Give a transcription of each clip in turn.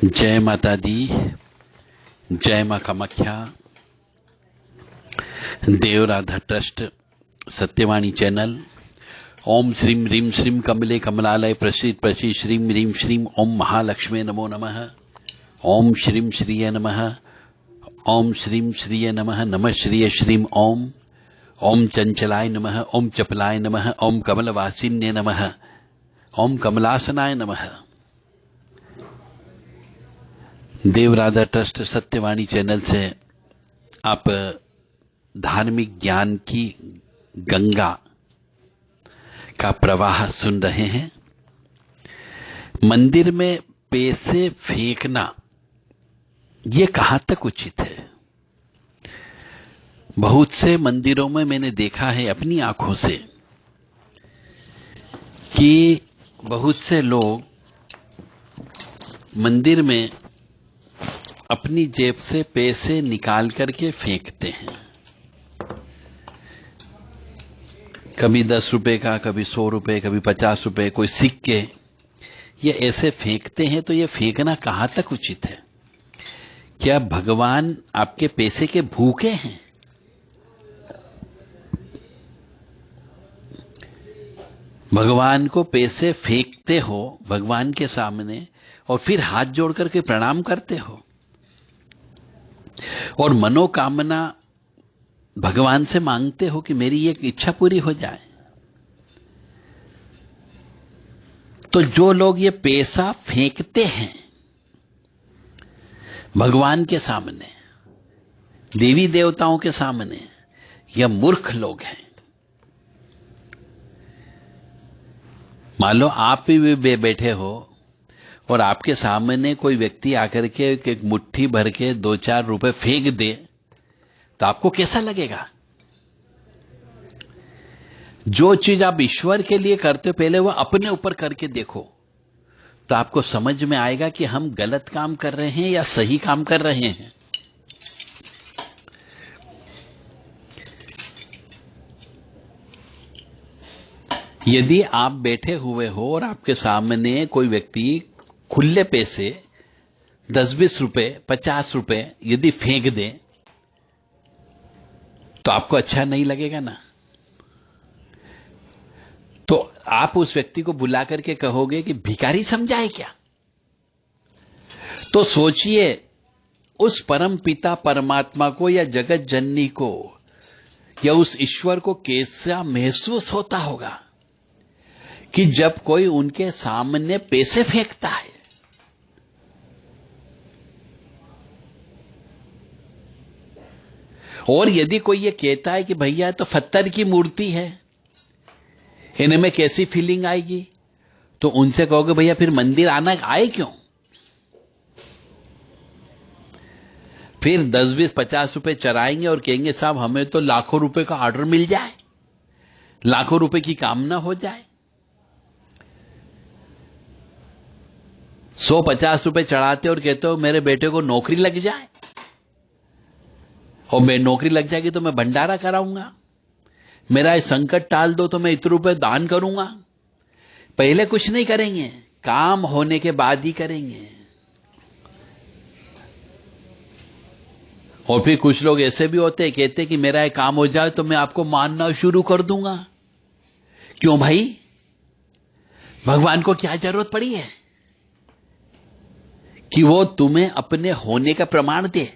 जय माता दी, जय मां कामाख्या। देव राधा ट्रस्ट सत्यवाणी चैनल। ओम श्रीम रीम श्रीम कमले कमलालय प्रसीद प्रसीद श्रीम रीम श्रीम ओम महालक्ष्मी नमो नमः। ओम श्रीम श्रीय नमः। ओम श्रीम श्रीय नमः। नमः श्रीय श्रीम ओम। ओम चंचलाय नमः। ओम चपलाय नमः। ओम कमलवासिन्ये नमः। ओम कमलासनाय नमः। देव राधा ट्रस्ट सत्यवाणी चैनल से आप धार्मिक ज्ञान की गंगा का प्रवाह सुन रहे हैं। मंदिर में पैसे फेंकना ये कहां तक उचित है? बहुत से मंदिरों में मैंने देखा है अपनी आंखों से कि बहुत से लोग मंदिर में अपनी जेब से पैसे निकाल करके फेंकते हैं। कभी 10 रुपए का, कभी 100 रुपए, कभी 50 रुपए, कोई सिक्के, ये ऐसे फेंकते हैं। तो ये फेंकना कहां तक उचित है? क्या भगवान आपके पैसे के भूखे हैं? भगवान को पैसे फेंकते हो भगवान के सामने और फिर हाथ जोड़ करके प्रणाम करते हो और मनोकामना भगवान से मांगते हो कि मेरी एक इच्छा पूरी हो जाए। तो जो लोग ये पैसा फेंकते हैं भगवान के सामने, देवी देवताओं के सामने, यह मूर्ख लोग हैं। मान लो आप भी बैठे हो और आपके सामने कोई व्यक्ति आकर के एक मुट्ठी भर के 2-4 रुपए फेंक दे तो आपको कैसा लगेगा? जो चीज आप ईश्वर के लिए करते हो पहले वो अपने ऊपर करके देखो तो आपको समझ में आएगा कि हम गलत काम कर रहे हैं या सही काम कर रहे हैं। यदि आप बैठे हुए हो और आपके सामने कोई व्यक्ति खुले पैसे 10-20 रुपए, 50 रुपए यदि फेंक दे तो आपको अच्छा नहीं लगेगा ना? तो आप उस व्यक्ति को बुला करके कहोगे कि भिखारी समझा है क्या? तो सोचिए उस परम पिता परमात्मा को या जगत जननी को या उस ईश्वर को कैसा महसूस होता होगा कि जब कोई उनके सामने पैसे फेंकता है। और यदि कोई ये कहता है कि भैया तो पत्थर की मूर्ति है, इनमें कैसी फीलिंग आएगी? तो उनसे कहोगे भैया फिर मंदिर आना आए क्यों? फिर 10-20, 50 रुपए चराएंगे और कहेंगे साहब हमें तो लाखों रुपए का ऑर्डर मिल जाए, लाखों रुपए की कामना हो जाए। 100-50 रुपए चढ़ाते और कहते हो मेरे बेटे को नौकरी लग जाए और मैं नौकरी लग जाएगी तो मैं भंडारा कराऊंगा, मेरा ये संकट टाल दो तो मैं इतने रुपए दान करूंगा। पहले कुछ नहीं करेंगे, काम होने के बाद ही करेंगे। और फिर कुछ लोग ऐसे भी होते हैं, कहते हैं कि मेरा ये काम हो जाए तो मैं आपको मानना शुरू कर दूंगा। क्यों भाई? भगवान को क्या जरूरत पड़ी है कि वो तुम्हें अपने होने का प्रमाण दे?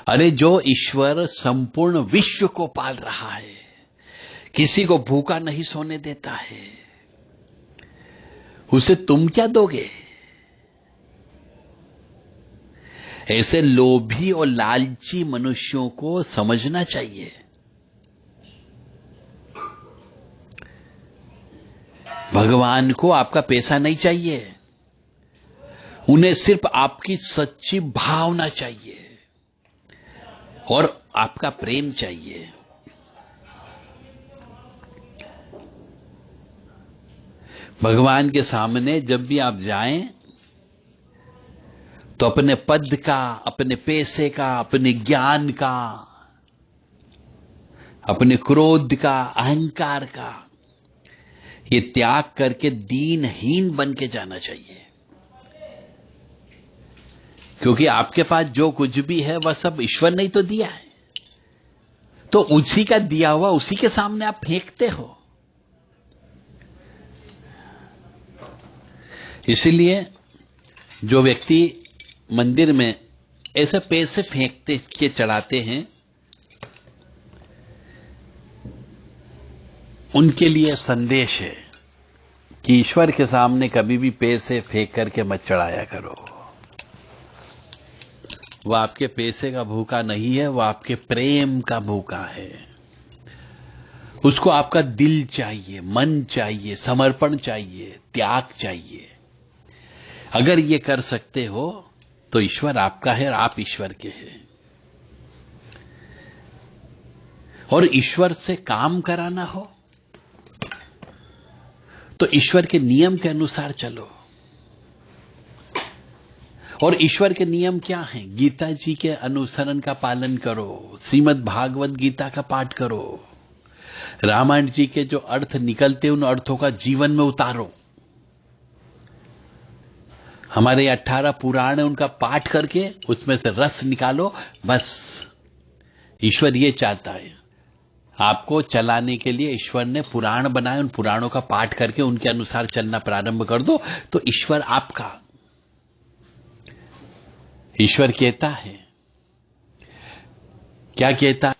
अरे जो ईश्वर संपूर्ण विश्व को पाल रहा है, किसी को भूखा नहीं सोने देता है, उसे तुम क्या दोगे? ऐसे लोभी और लालची मनुष्यों को समझना चाहिए। भगवान को आपका पैसा नहीं चाहिए, उन्हें सिर्फ आपकी सच्ची भावना चाहिए और आपका प्रेम चाहिए। भगवान के सामने जब भी आप जाएं तो अपने पद का, अपने पैसे का, अपने ज्ञान का, अपने क्रोध का, अहंकार का ये त्याग करके दीनहीन बन के जाना चाहिए, क्योंकि आपके पास जो कुछ भी है वह सब ईश्वर ने ही तो दिया है। तो उसी का दिया हुआ उसी के सामने आप फेंकते हो। इसलिए जो व्यक्ति मंदिर में ऐसे पैसे फेंकते के चढ़ाते हैं, उनके लिए संदेश है कि ईश्वर के सामने कभी भी पैसे फेंक करके मत चढ़ाया करो। वह आपके पैसे का भूखा नहीं है, वह आपके प्रेम का भूखा है। उसको आपका दिल चाहिए, मन चाहिए, समर्पण चाहिए, त्याग चाहिए। अगर ये कर सकते हो तो ईश्वर आपका है और आप ईश्वर के हैं। और ईश्वर से काम कराना हो तो ईश्वर के नियम के अनुसार चलो। और ईश्वर के नियम क्या हैं? गीता जी के अनुसरण का पालन करो, श्रीमद् भागवत गीता का पाठ करो, रामायण जी के जो अर्थ निकलते उन अर्थों का जीवन में उतारो। हमारे 18 पुराण है, उनका पाठ करके उसमें से रस निकालो। बस ईश्वर ये चाहता है, आपको चलाने के लिए ईश्वर ने पुराण बनाए, उन पुराणों का पाठ करके उनके अनुसार चलना प्रारंभ कर दो तो ईश्वर आपका। ईश्वर कहता है, क्या कहता